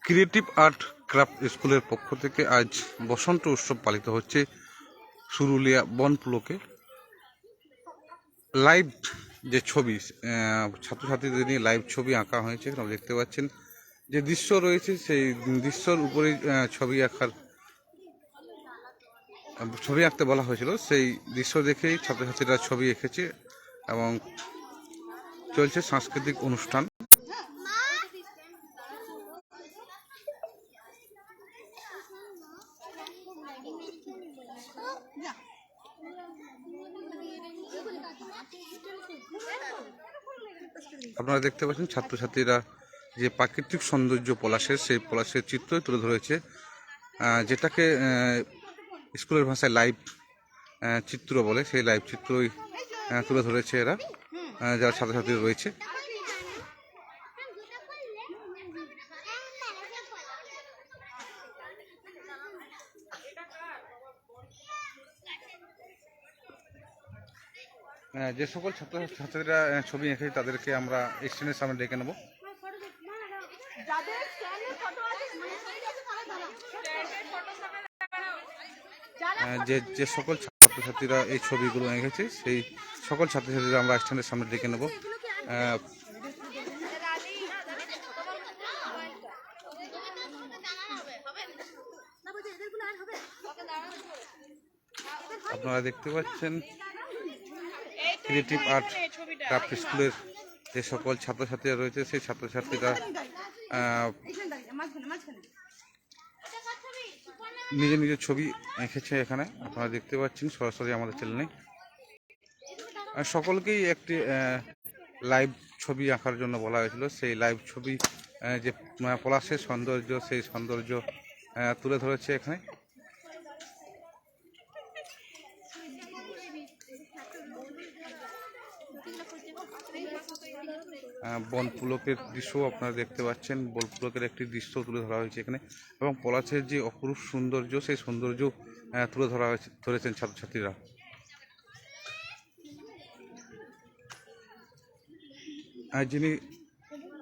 Creative art craft স্কুলের পক্ষ থেকে আজ বসন্ত উৎসব পালিত হচ্ছে সুরুলিয়া বনপুলকে। লাইভ যে ছবি ছাত্রছাত্রীদের নিয়ে লাইভ ছবি আঁকা হয়েছে, আপনারা দেখতে পাচ্ছেন যে দৃশ্য রয়েছে সেই দৃশ্যর উপরে ছবি আঁকতে বলা হয়েছিল, সেই দৃশ্য দেখেই ছাত্রছাত্রীরা ছবি এঁকেছে এবং চলছে সাংস্কৃতিক অনুষ্ঠান। আপনারা দেখতে পাচ্ছেন ছাত্রছাত্রীরা যে প্রাকৃতিক সৌন্দর্য পলাশের, সেই পলাশের চিত্রই তুলে ধরেছে, যেটাকে স্কুলের ভাষায় লাইভ চিত্র বলে, সেই লাইভ চিত্রই তুলে ধরেছে এরা যারা ছাত্রছাত্রী রয়েছে। যে সকল ছাত্রছাত্রীরা ছবি এঁকেছে তাদেরকে আমরা স্ক্রিনের সামনে ডেকে নেব। যে সকল ছাত্রছাত্রীরা এই ছবিগুলো এঁকেছে সেই সকল ছাত্রছাত্রীরা আমরা স্ট্যান্ডের সামনে ডেকে নেব। আপনারা দেখতে পাচ্ছেন ক্রিয়েটিভ আর্ট ক্রাফট স্কুলের যে সকল ছাত্রছাত্রীরা রয়েছে সেই ছাত্রছাত্রীরা নিজের নিজের ছবি এঁকেছে এখানে, আপনারা দেখতে পাচ্ছেন সরাসরি আমাদের চ্যানেলে। সকলকেই একটি লাইভ ছবি আঁকার জন্য বলা হয়েছিল, সেই লাইভ ছবি যে পলাশের সৌন্দর্য, সেই সৌন্দর্য তুলে ধরেছে এখানে। বনপুলকের দৃশ্য আপনারা দেখতে পাচ্ছেন, বনপুলকের একটি দৃশ্য তুলে ধরা হয়েছে এখানে এবং পলাশের যে অপরূপ সৌন্দর্য, সেই সৌন্দর্য তুলে ধরেছেন ছাত্রছাত্রীরা। যিনি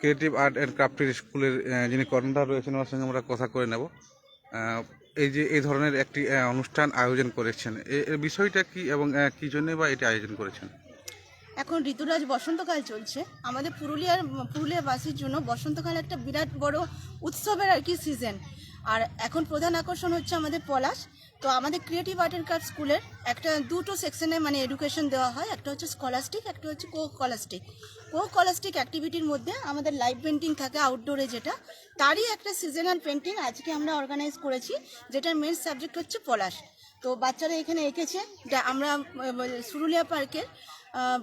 ক্রিয়েটিভ আর্ট অ্যান্ড ক্রাফটের স্কুলের যিনি কর্ণধার রয়েছেন ওনার সঙ্গে আমরা কথা করে নেব। এই ধরনের একটি অনুষ্ঠান আয়োজন করেছেন, এর বিষয়টা কি এবং কী জন্য বা এটি আয়োজন করেছেন? এখন ঋতুরাজ বসন্তকাল চলছে, আমাদের পুরুলিয়াবাসীর জন্য বসন্তকাল একটা বিরাট বড় উৎসবের আর কি সিজন। আর এখন প্রধান আকর্ষণ হচ্ছে আমাদের পলাশ। তো আমাদের ক্রিয়েটিভ আর্ট অ্যান্ড ক্রাফট স্কুলের দুটো সেকশনে মানে এডুকেশন দেওয়া হয়, একটা হচ্ছে স্কলাস্টিক, একটা হচ্ছে কো-স্কলাস্টিক অ্যাক্টিভিটির মধ্যে আমাদের লাইভ পেন্টিং থাকে আউটডোরে, যেটা তারই একটা সিজনাল পেন্টিং আজকে আমরা অর্গানাইজ করেছি, যেটার মেন সাবজেক্ট হচ্ছে পলাশ। তো বাচ্চারা এখানে এঁকেছে। আমরা সুরুলিয়া পার্কের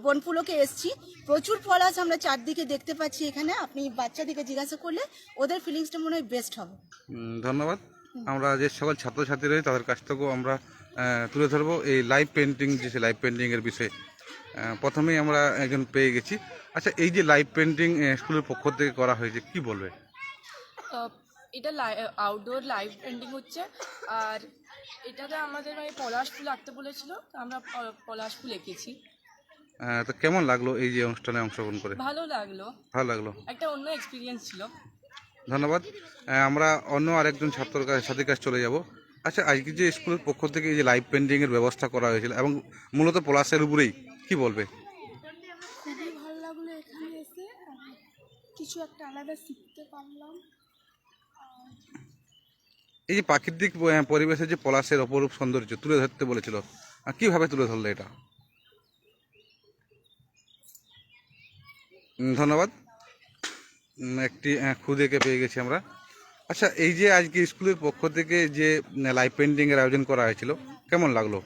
বনফুলোকে এসছি, প্রচুর পলাশ আমরা চারদিকে দেখতে পাচ্ছি। এখানে আপনি বাচ্চাদেরকে জিজ্ঞাসা করলে ওদের ফিলিংসটা মনে হয় বেস্ট হবে। ধন্যবাদ। আমরা যে সকল ছাত্রছাত্রী রয়েছে তাদের কাছ থেকেও আমরা তুলে ধরবো এই লাইভ পেন্টিং, যে লাইভ পেন্টিংয়ের বিষয়ে। প্রথমেই আমরা একজন পেয়ে গেছি। আচ্ছা, এই যে লাইভ পেন্টিং স্কুলের পক্ষ থেকে করা হয়েছে, কি বলবে? এটা আউটডোর লাইভ পেন্টিং হচ্ছে, আর এটাতে আমাদের মানে পলাশ ফুল আঁকতে বলেছিল, তো আমরা পলাশ ফুল এঁকেছি। তো কেমন লাগলো এই যে অনুষ্ঠানে অংশগ্রহণ করে? ভালো লাগলো, ভালো লাগলো, একটা অন্য এক্সপিরিয়েন্স ছিল। ধন্যবাদ। আমরা অন্য আরেকজন ছাত্রীর কাছে চলে যাব। আচ্ছা, আজকে যে স্কুলের পক্ষ থেকে এই যে লাইভ পেন্টিংয়ের ব্যবস্থা করা হয়েছিল এবং মূলত পলাশের উপরেই, কি বলবে? খুবই ভালো লাগলো এখানে এসে, কিছু একটা আলাদা শিখতে পারলাম। এই যে প্রাকৃতিক পরিবেশে যে পলাশের অপরূপ সৌন্দর্য তুলে ধরতে বলেছিল, কিভাবে তুলে ধরলে এটা? ধন্যবাদ। একটি খুদেকে পেয়ে গেছি আমরা। আচ্ছা, এই যে আজকে স্কুলের পক্ষ থেকে যে লাইভ পেন্টিংয়ের আয়োজন করা হয়েছিল, কেমন লাগলো?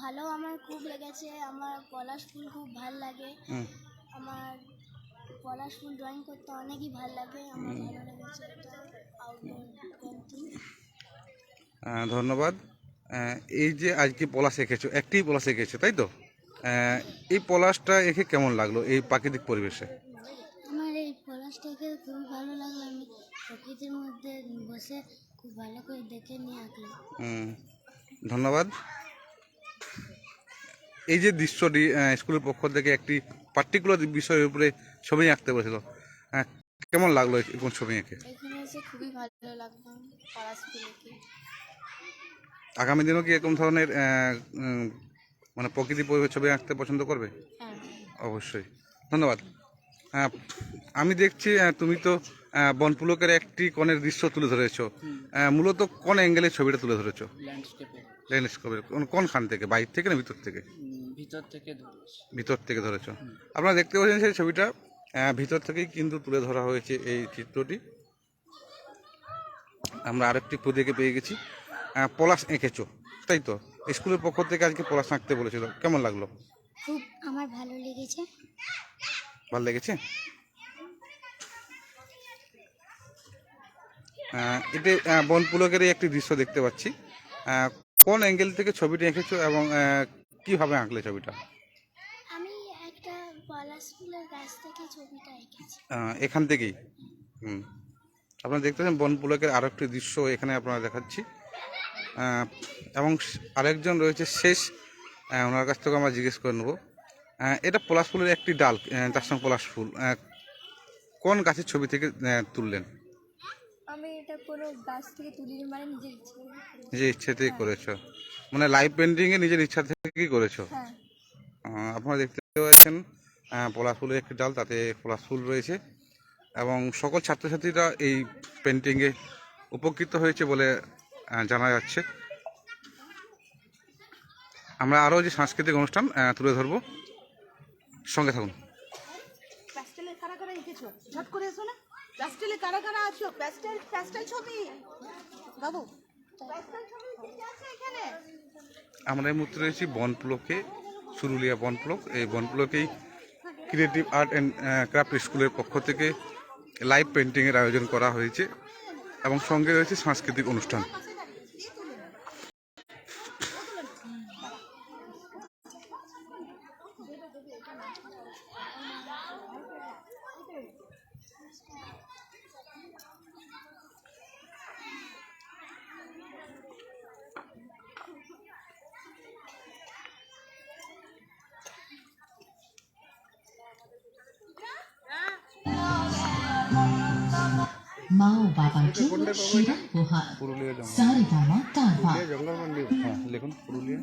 ভালো, আমার খুব লেগেছে। আমার পলাশ ফুল খুব ভালো লাগে। আমার পলাশ ফুল ড্রয়িং করতে অনেকই ভালো লাগে। আমার ভালো লেগেছে এটা আউটডোর পেন্টিং। ধন্যবাদ। এই যে আজকে পলাশ এঁকেছো, একটি পলাশ এঁকেছো, তাই তো? এই পলাশটা এঁকে কেমন লাগলো এই প্রাকৃতিক পরিবেশে? আমার এই পলাশটাকে খুবই ভালো লাগলো। আমি প্রকৃতির মধ্যে বসে খুব ভালো করে দেখে নিয়ে আঁকলাম। ধন্যবাদ। এই যে দৃশ্যটি স্কুলের পক্ষ থেকে একটি পার্টিকুলার বিষয়ের উপরে ছবি আঁকতে বলেছিল, কেমন লাগলো কোন ছবি এঁকে? এখানে এসে খুবই ভালো লাগলো পলাশ ফুল এঁকে। আগামী দিনেও কি এরকম ধরনের মানে প্রকৃতি পরিবেশ ছবি আঁকতে পছন্দ করবে? হ্যাঁ, অবশ্যই, ধন্যবাদ। আমি দেখছি তুমি তো বনপুলকের একটি কোণের দৃশ্য তুলে ধরেছো। মূলত কোন অ্যাঙ্গেলের ছবিটা তুলে ধরেছো? ল্যান্ডস্কেপের কোনখান থেকে, বাইরে থেকে না ভিতর থেকে? ভিতর থেকে ধরেছো। আপনারা দেখতে পাচ্ছেন সেই ছবিটা ভিতর থেকেই কিন্তু তুলে ধরা হয়েছে এই চিত্রটি। আমরা আরেকটি খুদেকে পেয়ে গেছি। পলাশ এঁকেছো, তাই তো? স্কুলের পক্ষ থেকে আজকে পলাশ আঁকতে বলেছিল, কেমন লাগলো? খুব আমার ভালো লেগেছে। ভালো লেগেছে। এতে বনপুলকেরই একটি দৃশ্য দেখতে পাচ্ছি। কোন অ্যাঙ্গেল থেকে ছবিটা এঁকেছো এবং কিভাবে আঁকলে ছবিটা? আমি একটা পলাশ ফুলের গাছ থেকে ছবিটা এঁকেছি। এখান থেকেই। আপনারা দেখতে পাচ্ছেন বনপুলকের আরও একটি দৃশ্য এখানে আপনারা দেখাচ্ছি। এবং আরেকজন রয়েছে শেষ, ওনার কাছ থেকে আমরা জিজ্ঞেস করে নেব। এটা পলাশ ফুলের একটি ডাল, তার সঙ্গে পলাশ ফুল কোন গাছের ছবি থেকে তুললেন? আমি এটা কোনো গাছ থেকে তুলিনি, মানে নিজের ইচ্ছে থেকে করেছো, মানে লাইভ পেন্টিংয়ে নিজের ইচ্ছা থেকেই করেছো? হ্যাঁ। আপনারা দেখতে পাচ্ছেন পলাশ ফুলের একটি ডাল, তাতে পলাশ ফুল রয়েছে এবং সকল ছাত্রছাত্রীরা এই পেন্টিংয়ে উপকৃত হয়েছে বলে জানা যাচ্ছে। আমরা আরও যে সাংস্কৃতিক অনুষ্ঠান তুলে ধরবো, সঙ্গে থাকুন। প্যাস্টেলে কারা কারা এঁকেছো? ঝট করে এসো না। প্যাস্টেলে কারা কারা আছো? প্যাস্টেল ছবি বাবু, প্যাস্টেল ছবি কি আছে এখানে? আমরা এই মুহূর্তে রয়েছি বনপুলকে, সুরুলিয়া বনপুলক। এই বনপুলকেই ক্রিয়েটিভ আর্ট অ্যান্ড ক্রাফট স্কুলের পক্ষ থেকে লাইভ পেন্টিংয়ের আয়োজন করা হয়েছে এবং সঙ্গে রয়েছে সাংস্কৃতিক অনুষ্ঠান। মা ও বাবার জন্য সেরা উপহার সারেগামা কারবা। লিখুন পুরুলিয়া।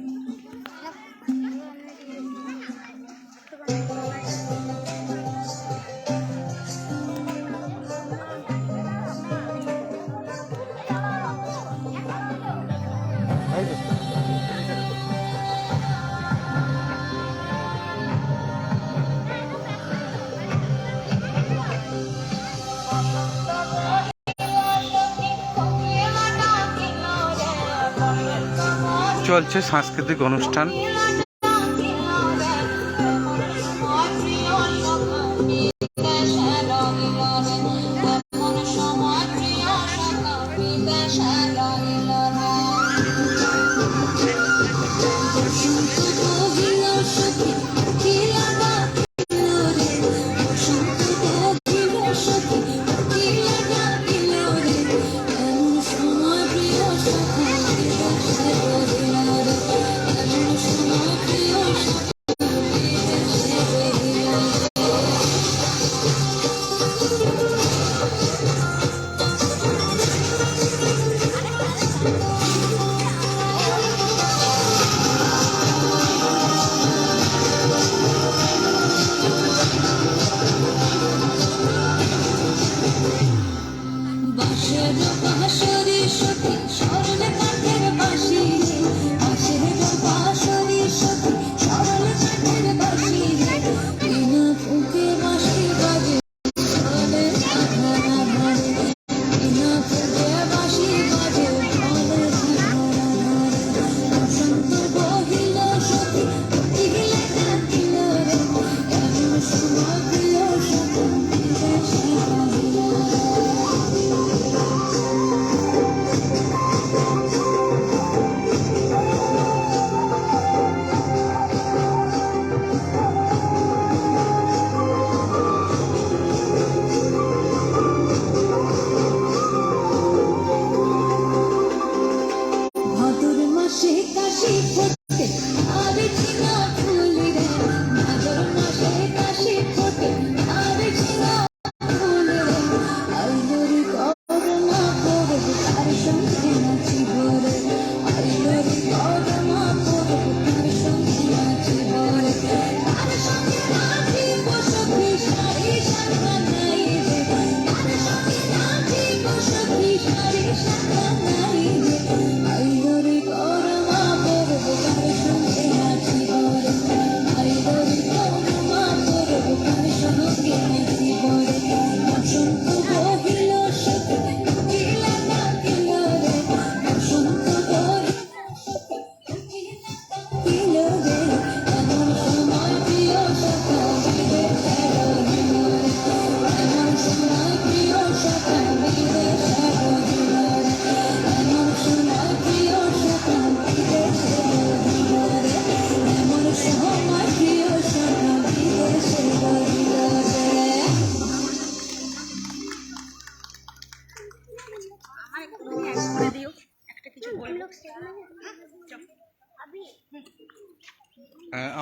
চলছে সাংস্কৃতিক অনুষ্ঠান।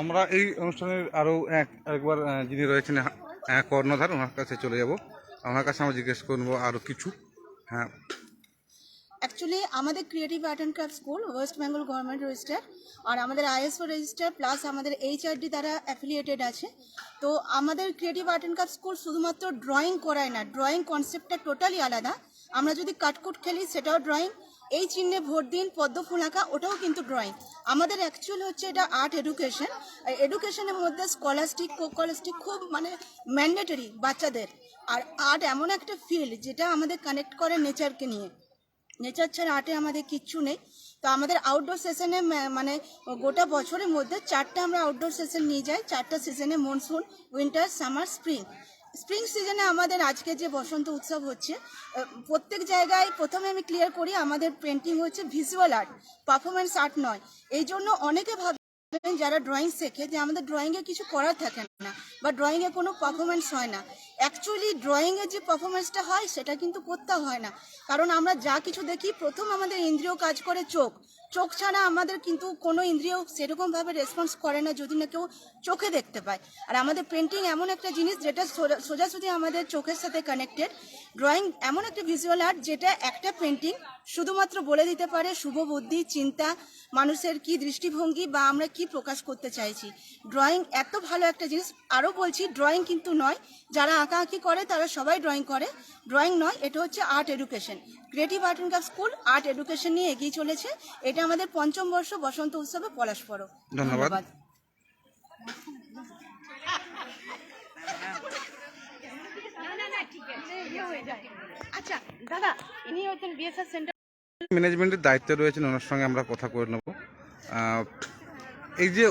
আমরা এই অনুষ্ঠানের আরও একবার যিনি রয়েছেন কর্ণধার, ওনার কাছে চলে যাব। ওনার কাছে আমরা জিজ্ঞেস করবো আরও কিছু। হ্যাঁ, অ্যাকচুয়ালি আমাদের creative art and craft school West Bengal government register, আর আমাদের ISO রেজিস্টার প্লাস আমাদের HRD দ্বারা অ্যাফিলিয়েটেড আছে। তো আমাদের creative art and craft school শুধুমাত্র ড্রয়িং করায় না, ড্রয়িং কনসেপ্টটা টোটালি আলাদা। আমরা যদি কাটকুট খেলি সেটাও ড্রয়িং, এই চিহ্নে ভোট দিন, পদ্ম ফুল আঁকা, ওটাও কিন্তু ড্রয়িং। আমাদের অ্যাকচুয়াল হচ্ছে এটা আর্ট এডুকেশন। এডুকেশনের মধ্যে স্কলাস্টিক, কো-কলাস্টিক খুব মানে ম্যান্ডেটরি বাচ্চাদের। আর আর্ট এমন একটা ফিল্ড যেটা আমাদের কানেক্ট করে নেচারকে নিয়ে। নেচার ছাড়া আর্টে আমাদের কিচ্ছু নেই। তো আমাদের আউটডোর সেশনে মানে গোটা বছরের মধ্যে 4টা আমরা আউটডোর সেশন নিয়ে যাই। 4টা সিজনে, monsoon, winter, summer, spring. Spring সিজনে আমাদের আজকে যে বসন্ত উৎসব হচ্ছে, প্রত্যেক জায়গায় প্রথমে আমি ক্লিয়ার করি, আমাদের পেন্টিং হচ্ছে ভিজুয়াল আর্ট, পারফরমেন্স আর্ট নয়। এই জন্য অনেকে ভাবে যারা ড্রয়িং শেখে যে আমাদের ড্রয়িংয়ে কিছু করার থাকে না বা ড্রয়িংয়ে কোনো পারফরমেন্স হয় না। অ্যাকচুয়ালি ড্রয়িংয়ে যে পারফরমেন্সটা হয় সেটা কিন্তু করতে হয় না, কারণ আমরা যা কিছু দেখি প্রথম আমাদের ইন্দ্রিয় কাজ করে চোখ। চোখ ছাড়া আমাদের কিন্তু কোনো ইন্দ্রিয় সেরকমভাবে রেসপন্স করে না যদি না কেউ চোখে দেখতে পায়। আর আমাদের পেন্টিং এমন একটা জিনিস যেটা সোজাসুজি আমাদের চোখের সাথে কানেক্টেড। ড্রয়িং এমন একটা ভিজুয়াল আর্ট যেটা একটা পেন্টিং শুধুমাত্র বলে দিতে পারে শুভ বুদ্ধি, চিন্তা, মানুষের কি দৃষ্টিভঙ্গি বা আমরা কি প্রকাশ করতে চাইছি। ড্রয়িং এত ভালো একটা জিনিস। আরও বলছি, ড্রয়িং কিন্তু নয়, যারা আঁকাআঁকি করে তারা সবাই ড্রয়িং করে, ড্রয়িং নয়, এটা হচ্ছে art education. Creative art and craft school art education নিয়ে এগিয়ে চলেছে। এটা আমাদের 5ম বর্ষ বসন্ত উৎসবে পলাশ পরব। ধন্যবাদ। আচ্ছা দাদা, ইনি হচ্ছেন বিএসআর সেন্টার ম্যানেজমেন্টের দায়িত্বে রয়েছেন, ওনার সঙ্গে আমরা কথা করে নেব। এই যে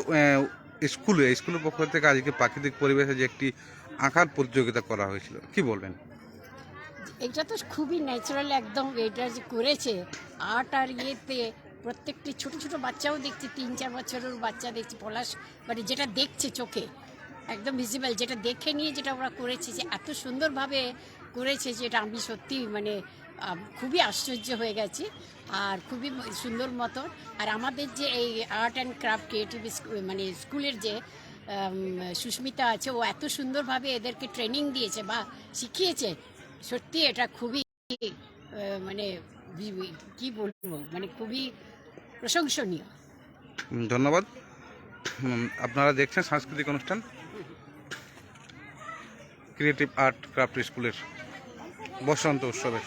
স্কুলের পক্ষ থেকে আজকে প্রাকৃতিক পরিবেশে যে একটি আঁকার প্রতিযোগিতা করা হয়েছিল, কি বলবেন? এটা তো খুবই ন্যাচারাল একদম, এটা যে করেছে আর্ট আর ইয়েতে প্রত্যেকটি ছোট ছোট বাচ্চাও দেখছে, 3-4 বছরের বাচ্চা দেখছে পলাশ, মানে যেটা দেখছে চোখে একদম ভিজিবল, যেটা দেখে নিয়ে যেটা ওরা করেছে, যে এত সুন্দরভাবে করেছে যেটা আমি সত্যি মানে খুবই আশ্চর্য হয়ে গেছি আর খুবই সুন্দর মতো। আর আমাদের যে এই আর্ট অ্যান্ড ক্রাফট ক্রিয়েটিভ মানে স্কুলের যে সুস্মিতা আছে, ও এত সুন্দরভাবে এদেরকে ট্রেনিং দিয়েছে বা শিখিয়েছে, সত্যি এটা খুবই মানে কি বলবো, মানে খুবই প্রশংসনীয়। ধন্যবাদ। আপনারা দেখছেন সাংস্কৃতিক অনুষ্ঠান ক্রিয়েটিভ আর্ট ক্রাফট স্কুলের বসন্ত উৎসবে।